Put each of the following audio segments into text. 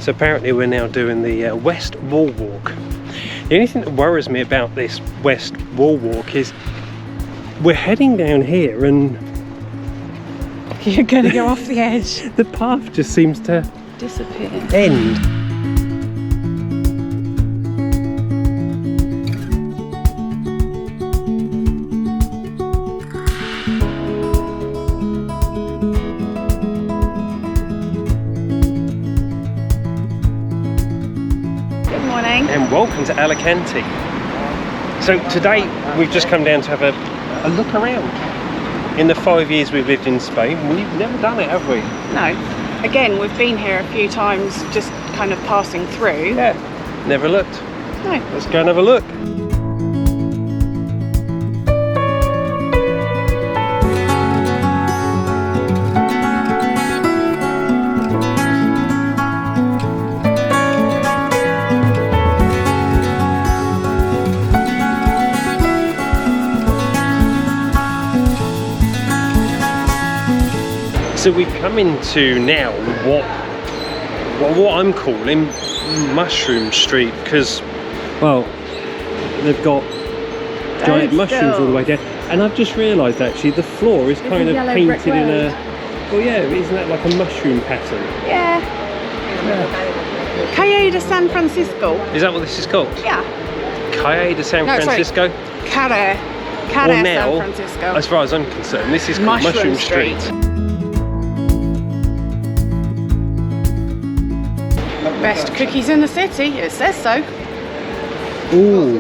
So apparently we're now doing the West Wall Walk. The only thing that worries me about this West Wall Walk is we're heading down here and you're going to go off the edge. The path just seems to disappear. End. And welcome to Alicante. So today we've just come down to have a look around. In the 5 years we've lived in Spain, we've never done it, have we? No. Again, we've been here a few times, just kind of passing through. Yeah, never looked. No. Let's go and have a look. So we've come into now what I'm calling Mushroom Street, because, well, they've got giant mushrooms all the way down, and I've just realised actually the floor is kind of painted in a, well, yeah, isn't that like a mushroom pattern? Yeah. Calle de San Francisco. Is that what this is called? Yeah. Calle de San Francisco? Calle Well, now, San Francisco. as far as I'm concerned, this is called Mushroom Street. Best cookies in the city, it says so. Ooh.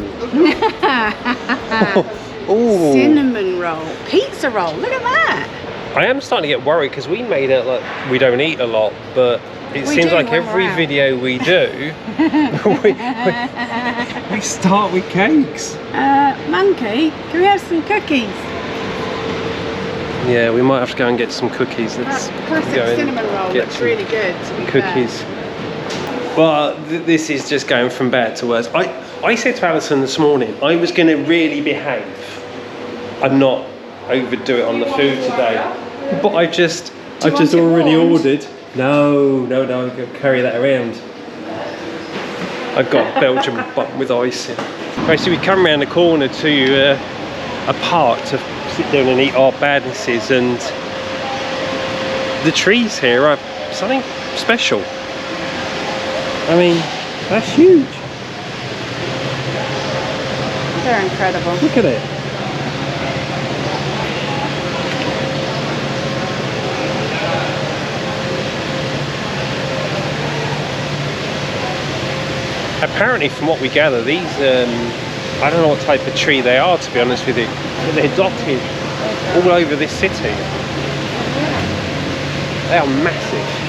Ooh. Cinnamon roll, pizza roll, look at that. I am starting to get worried because we made it like we don't eat a lot, but it seems like every video we do, we start with cakes. Monkey, can we have some cookies? Yeah, we might have to go and get some cookies. Let's classic cinnamon roll looks really good. Cookies. Well, this is just going from bad to worse. I said to Alison this morning, I was going to really behave and not overdo it on the food today. But I've just already ordered. No, I'm going to carry that around. I've got Belgian bun with ice in. Right, so we come around the corner to a park to sit down and eat our badnesses, and the trees here are something special. I mean, that's huge. They're incredible. Look at it. Apparently, from what we gather, these, I don't know what type of tree they are, to be honest with you. But they're dotted all over this city. They are massive.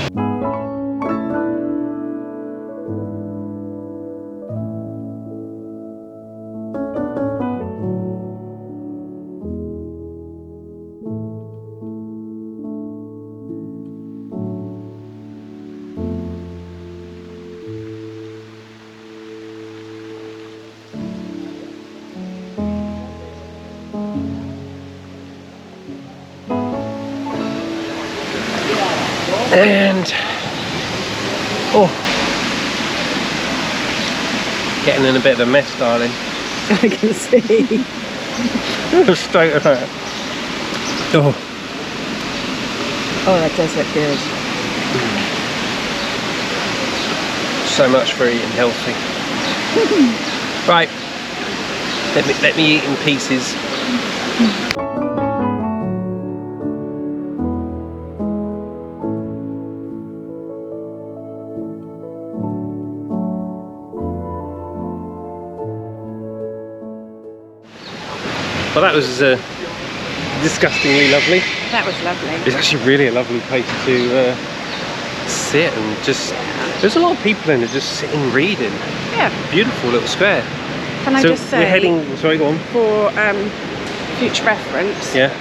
And getting in a bit of a mess, darling. I can see. The state of that. Oh, that does look good. So much for eating healthy. Right, let me eat in pieces. Well, that was disgustingly lovely. That was lovely. It's actually really a lovely place to sit and just... There's a lot of people in there just sitting reading. Yeah. Beautiful little square. Can I just say... we're heading... Sorry, go on. For future reference. Yeah.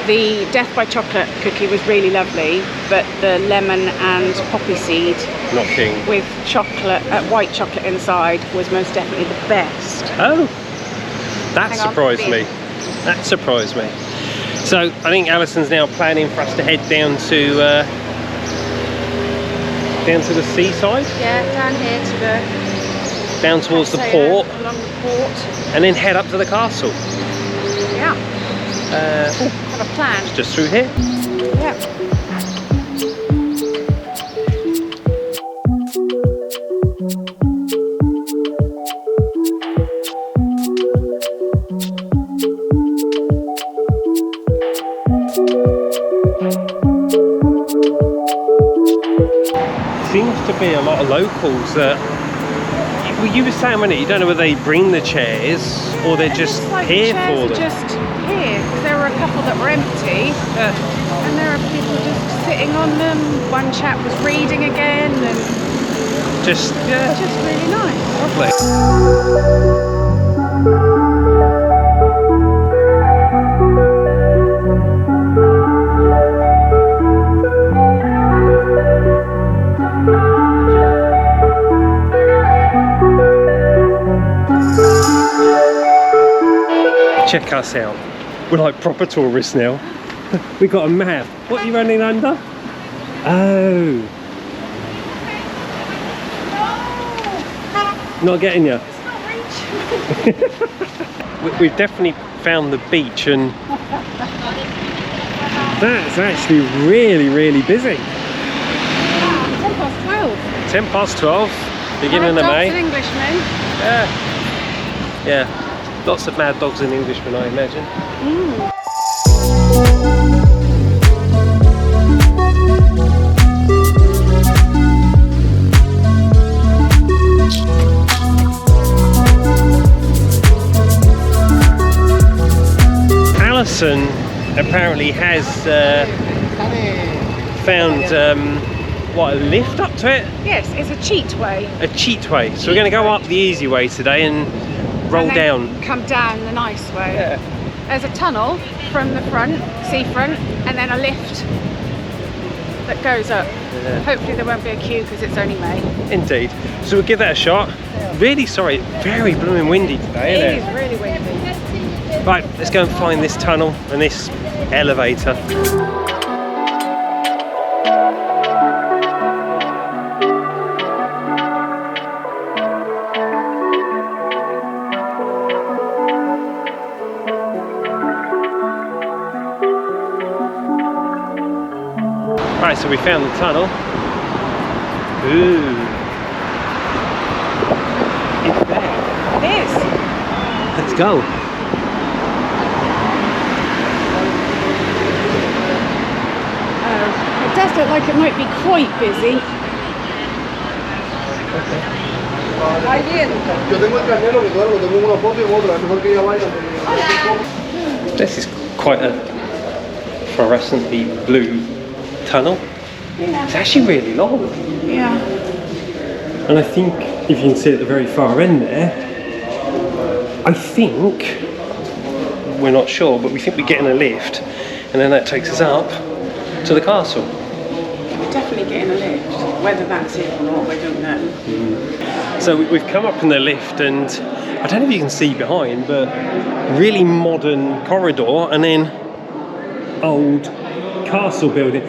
The Death by Chocolate cookie was really lovely, but the lemon and poppy seed... Not keen. ...with chocolate, white chocolate inside was most definitely the best. Oh. That surprised me. That surprised me. So I think Alison's now planning for us to head down to Down to the seaside? Yeah, down here to the... Down towards the Percie, port? Along the port. And then head up to the castle? Yeah. Have a plan. Just through here? Yeah. Seems to be a lot of locals that... Well, you were saying, wasn't it? You don't know whether they bring the chairs or they're just Like here the chairs for are them. just here, because there were a couple that were empty, and there are people just sitting on them. One chap was reading again, and Just just really nice. lovely. Check us out. We're like proper tourists now. We got a map. What are you running under? Oh. Not getting you. We've definitely found the beach, and that's actually really, really busy. 12. 10 past 12, beginning of May. An Englishman. Yeah. Yeah. Lots of mad dogs and Englishmen, I imagine. Alison apparently has found what, a lift up to it? Yes, it's a cheat way. A cheat way. So we're going to go up the easy way today and roll And then down. Come down the nice way. Yeah. There's a tunnel from the front, seafront, and then a lift that goes up. Yeah. Hopefully there won't be a queue because it's only May. Indeed. So we'll give that a shot. Really sorry, very blooming windy today, It isn't is really windy. it? Right, let's go and find this tunnel and this elevator. Right, so we found the tunnel. Ooh. It's there. It is. Let's go. It does look like it might be quite busy. Yo tengo el carnero que todavía lo tengo en una foto y en otra, es mejor que ella vaya. This is quite a fluorescently blue tunnel. It's actually really long. Yeah. And I think, if you can see at the very far end there, I think, we're not sure, but we think we get in a lift and then that takes us up to the castle. We're definitely getting a lift. Whether that's it or not, we don't know. So we've come up in the lift, and I don't know if you can see behind, but really modern corridor and then old castle building.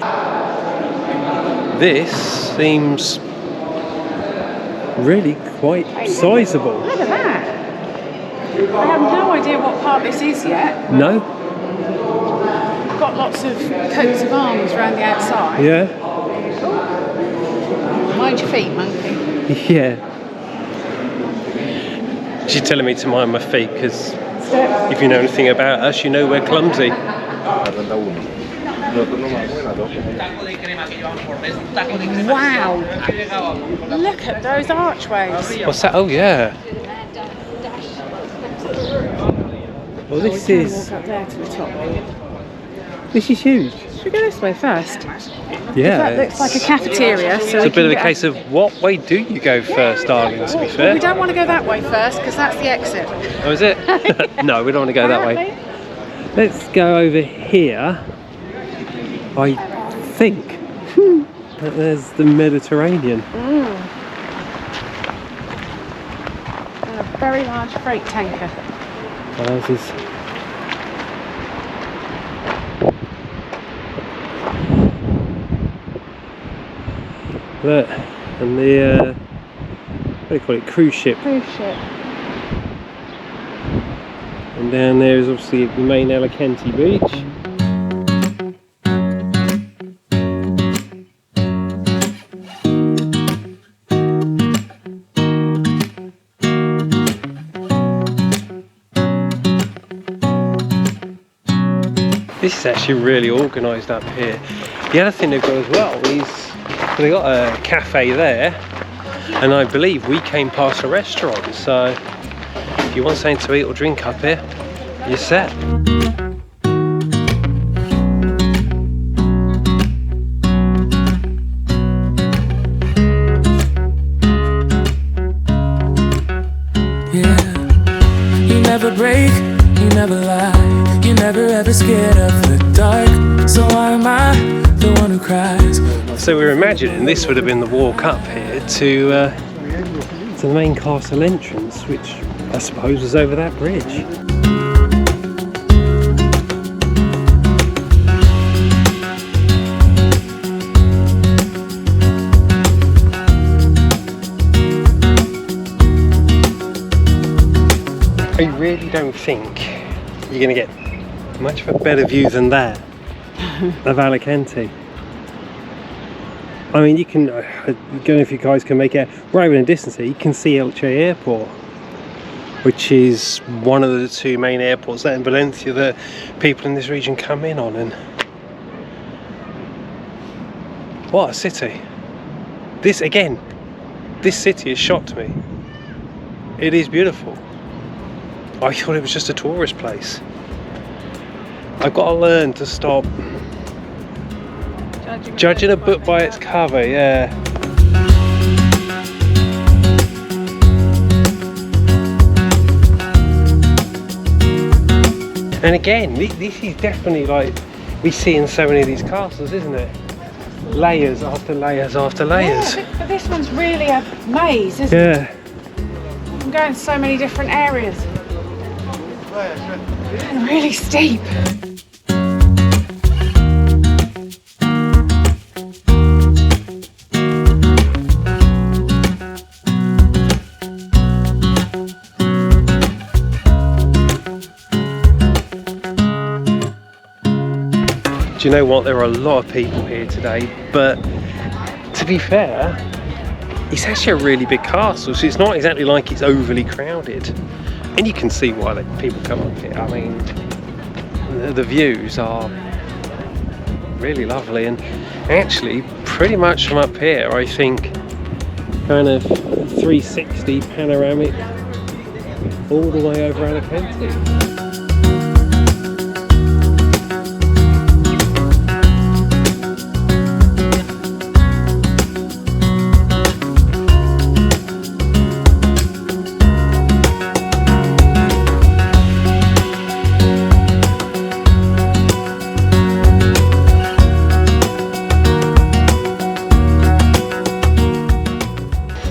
This seems really quite sizable. Look at that. I have no idea what part this is yet. No? Got lots of coats of arms around the outside. Yeah? Mind your feet, monkey. Yeah. She's telling me to mind my feet because if you know anything about us, you know we're clumsy. Wow. Look at those archways. What's that? Oh yeah. Well, this Walk is up there to the top. huge. Should we go this way first? Yeah. That looks like a cafeteria. So It's a bit of a case of what way do you go first, darling, to be fair. We don't want to go that way first because that's the exit. Oh, is it? No, we don't want to go that way. Apparently. Let's go over here. I think that there's the Mediterranean. And a very large freight tanker. Houses. Look, and the what do you call it? Cruise ship. Cruise ship. And down there is obviously the main Alicante beach. This is actually really organised up here. The other thing they've got as well is they've got a cafe there, and I believe we came past a restaurant, so if you want something to eat or drink up here, you're set. Yeah, you never break, you never lie, you never ever scared of the dark. So why am I the one who cries? So we were imagining this would have been the walk up here to the main castle entrance, which I suppose was over that bridge. I really don't think you're going to get much of a better view than that of Alicante. I mean, you can, I don't know if you guys can make it, right in the distance here, you can see Elche Airport, which is one of the two main airports there in Valencia that people in this region come in on. And what a city. This, again, this city has shocked me. It is beautiful. I thought it was just a tourist place. I've got to learn to stop judging a book by its cover, yeah. And again, this is definitely like we see in so many of these castles, isn't it? Layers after layers after layers. Yeah, but this one's really a maze, isn't it? Yeah. I'm going so many different areas. And really steep. Do you know what? There are a lot of people here today, but to be fair, it's actually a really big castle, so it's not exactly like it's overly crowded. And you can see why people come up here. I mean, the views are really lovely, and actually pretty much from up here I think kind of 360 panoramic all the way over Alicante.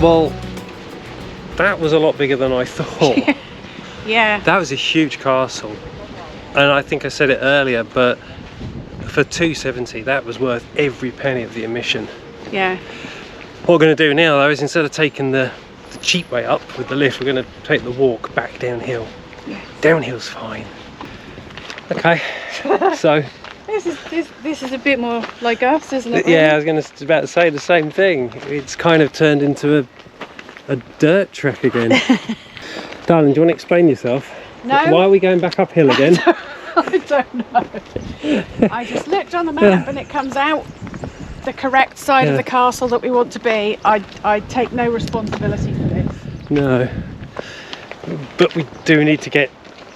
Well, that was a lot bigger than I thought. Yeah. That was a huge castle. And I think I said it earlier, but for $270, that was worth every penny of the admission. Yeah. What we're going to do now, though, is instead of taking the cheap way up with the lift, we're going to take the walk back downhill. Yeah. Downhill's fine. Okay, so... This is a bit more like us, isn't it? Yeah, I was about to say the same thing. It's kind of turned into a dirt track again. Darling, do you want to explain yourself? No. Why are we going back uphill again? I don't know. I just looked on the map and it comes out the correct side of the castle that we want to be. I take no responsibility for this. No. But we do need to get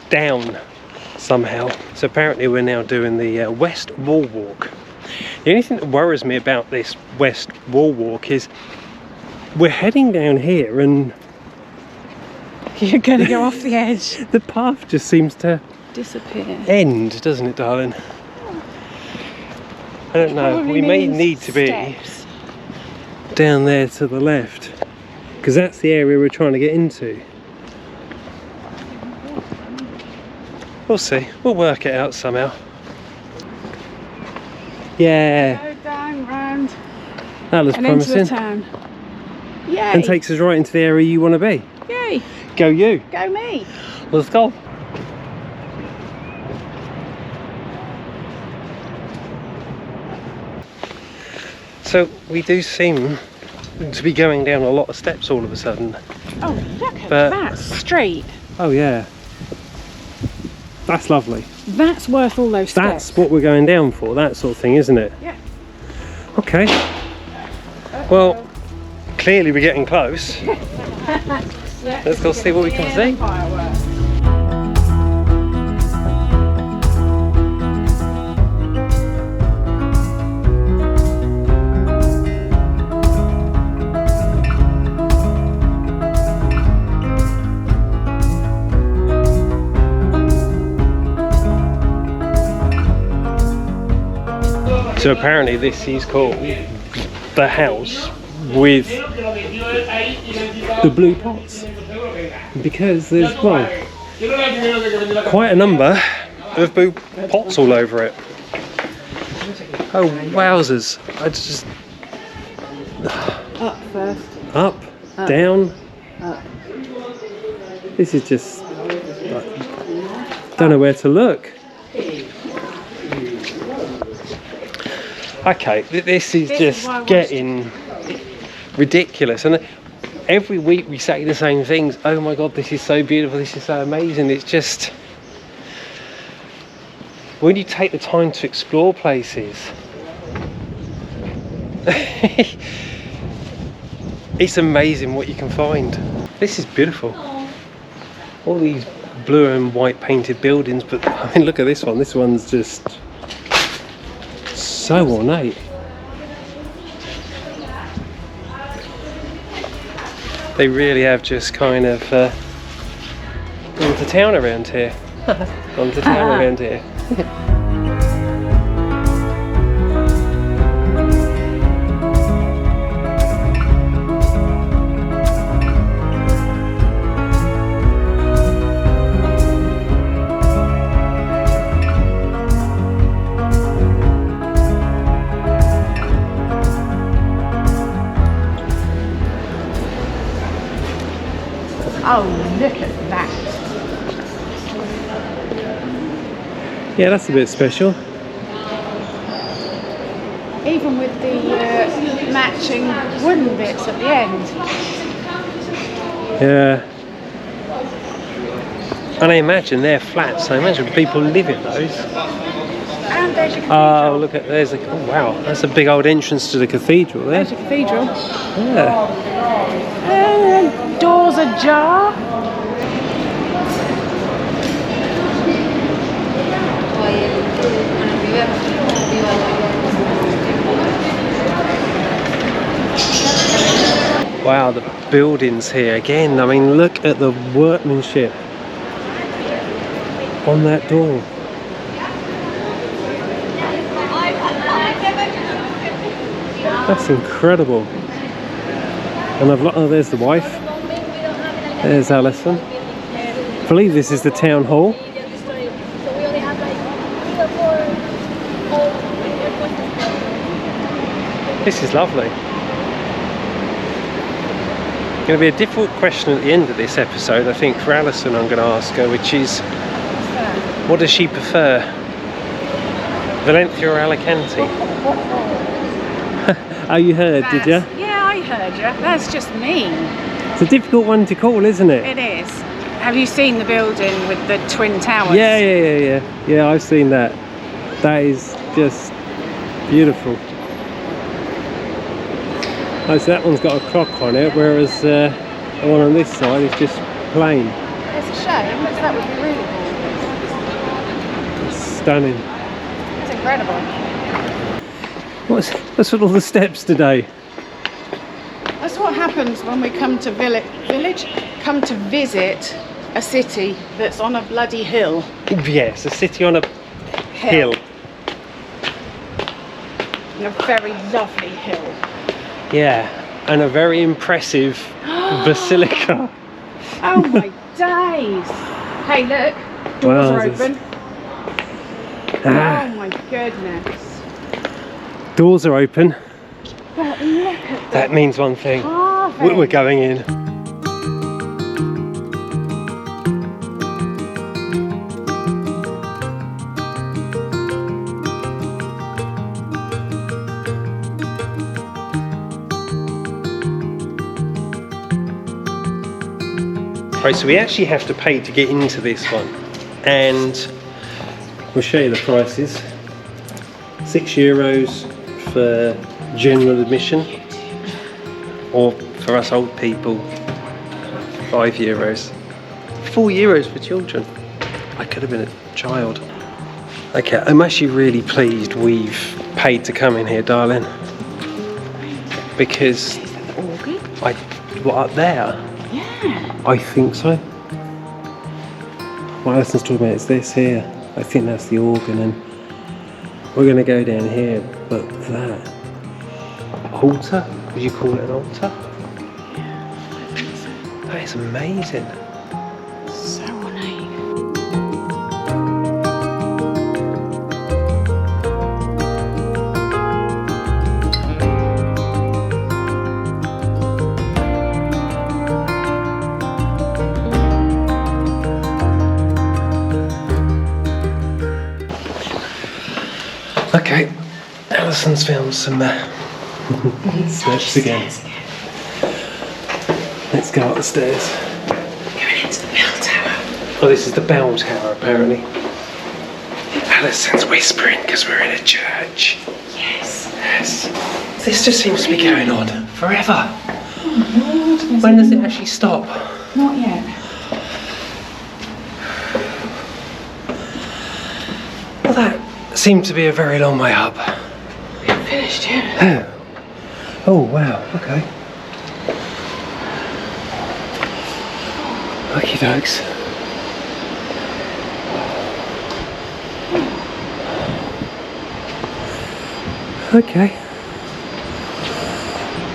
down somehow. So apparently we're now doing the West Wall Walk. The only thing that worries me about this West Wall Walk is we're heading down here and you're going to go off the edge. The path just seems to disappear. End, doesn't it, darling? I don't know. We may need to be down there to the left because that's the area we're trying to get into. We'll see. We'll work it out somehow. Yeah. Go down, round. That looks and into promising. the town. Yay! And takes us right into the area you want to be. Yay! Go you. Go me! Let's go. So we do seem to be going down a lot of steps all of a sudden. Oh, look at But- that street. Oh yeah. That's lovely. That's worth all those steps. That's what we're going down for, that sort of thing, isn't it? Yeah. Okay. Well, clearly we're getting close. Let's go see what we can see. Fireworks. So apparently this is called the house with the blue pots, because there's, well, quite a number of blue pots all over it. Oh wowzers. I just Up first. up, down. Up. This is just, don't know where to look. Okay, this is This is just why I watched getting ridiculous, and every week we say the same things. Oh my god, this is so beautiful, this is so amazing. It's just, when you take the time to explore places, it's amazing what you can find. This is beautiful. All these blue and white painted buildings, but I mean, look at this one. This one's just so ornate. They really have just kind of gone to town around here. Gone to town around here. Oh, look at that. Yeah, that's a bit special. Even with the matching wooden bits at the end. Yeah. And I imagine they're flats. I imagine people live in those. And there's your cathedral. Oh, look at, there's a, oh wow, that's a big old entrance to the cathedral there. There's your cathedral. Yeah. Doors ajar. Wow, the buildings here again. I mean, look at the workmanship on that door. That's incredible. And oh, there's the wife. There's Alison. I believe this is the town hall. This is lovely. Going to be a difficult question at the end of this episode, I think, for Alison. I'm going to ask her, which is, what does she prefer, Valencia or Alicante? Oh, you heard, did you? Yeah, I heard you. That's just mean. It's a difficult one to call, isn't it? It is. Have you seen the building with the twin towers? Yeah, I've seen that. That is just beautiful. Oh, so that one's got a clock on it, whereas the one on this side is just plain. It's a shame, because that would be really cool. It's stunning. It's incredible. What's with all the steps today? That's what happens when we come to come to visit a city that's on a bloody hill. Yes, a city on a hill. A very lovely hill. Yeah, and a very impressive basilica. Oh my days! Hey, look, doors are open. Oh my goodness! Doors are open. But look at That means one thing. carving. We're going in. Right, so we actually have to pay to get into this one, and we'll show you the prices. €6 for general admission, or for us old people, €5. €4 for children. I could have been a child. Okay, I'm actually really pleased we've paid to come in here, darling, because what, up there? Yeah. I think so. What Alison's talking about is this here. I think that's the organ, and we're going to go down here. But that altar? Would you call it an altar? Yeah. That is amazing. So ornate. Okay, Alison's found some steps again. Let's go up the stairs. Going into the bell tower. Oh, this is the bell tower, apparently. Alison's whispering because we're in a church. Yes. Yes. This just seems to be going on forever. When does it actually stop? Not yet. Well, that seemed to be a very long way up. We haven't finished yet. Oh, wow, okay. Okie dokes. Okay.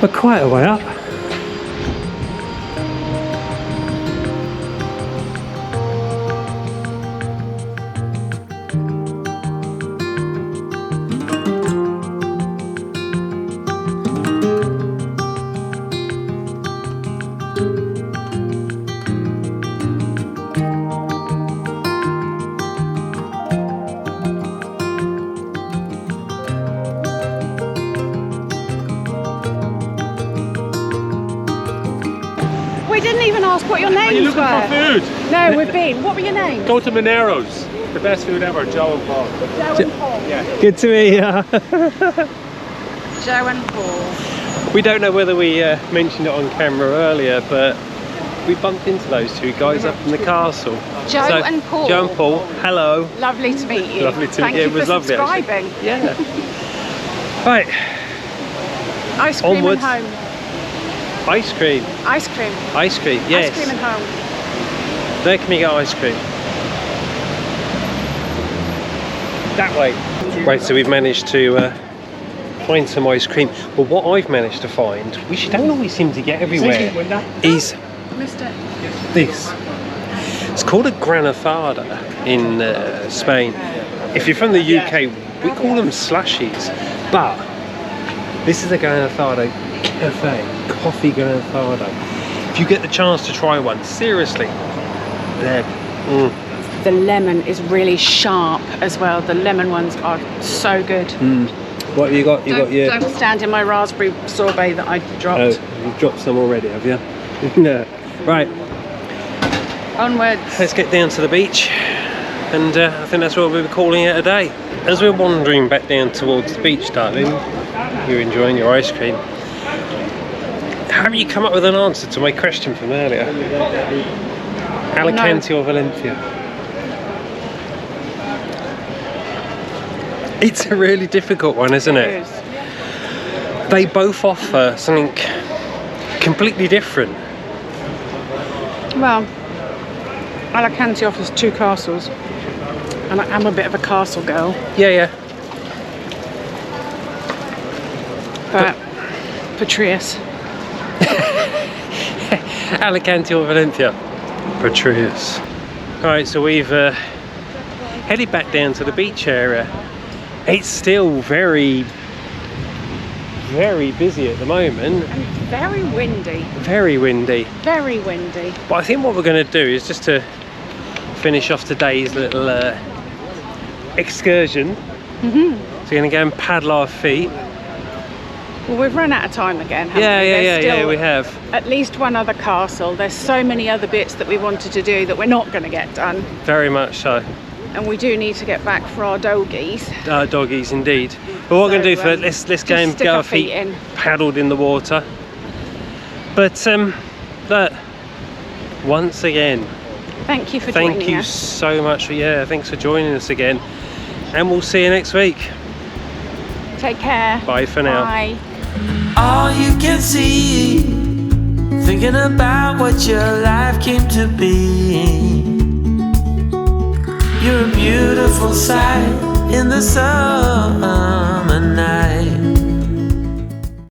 We're quite a way up. We didn't even ask what your names Are you looking were. for food? No, we've been. What were your names? Go to Minero's. The best food ever, Joe and Paul. Joe and Paul. Yeah. Good to meet you. Joe and Paul. We don't know whether we mentioned it on camera earlier, but we bumped into those two guys up in the castle. Joe and Paul. Joe and Paul, hello. Lovely to meet you. Lovely to Thank meet you. you It was for lovely, actually. subscribing. Yeah. Right, Ice cream Onwards. and home. ice cream. Ice cream. Ice cream, yes. Ice cream and home. Where can we get ice cream? That way. Right, so we've managed to find some ice cream. Well, what I've managed to find, which you don't always seem to get everywhere, is this. It's called a granafada in Spain. If you're from the UK, we call them slushies, but this is a granafada cafe, coffee granafada. If you get the chance to try one, seriously, they're The lemon is really sharp as well. The lemon ones are so good. What have you got? You got your. Don't stand in my raspberry sorbet that I dropped. Oh, you've dropped some already, have you? No. Right, Onwards. let's get down to the beach, and I think that's what we'll be calling it a day. As we're wandering back down towards the beach, darling, you're enjoying your ice cream. Have you come up with an answer to my question from earlier? Alicante or Valencia? It's a really difficult one, isn't it? They both offer something completely different. Well, Alicante offers 2 castles, and I am a bit of a castle girl. Yeah. But Patrice. Alicante or Valencia? Patrice. Alright, so we've headed back down to the beach area. It's still very very busy at the moment. And very windy. Very windy. Very windy. But I think what we're going to do is just to finish off today's little excursion. So we're going to go and paddle our feet. Well, we've run out of time again, haven't we? Yeah, we have. At least one other castle. There's so many other bits that we wanted to do that we're not going to get done. Very much so. And we do need to get back for our doggies. Doggies, indeed. But what we're going to do for let's go and stick get our our feet in. paddled in the water. But look, once again, Thank you for joining us. thank you so much for thanks for joining us again, and we'll see you next week. Take care. Bye for now. Bye. All you can see, thinking about what your life came to be. You're a beautiful sight in the summer night.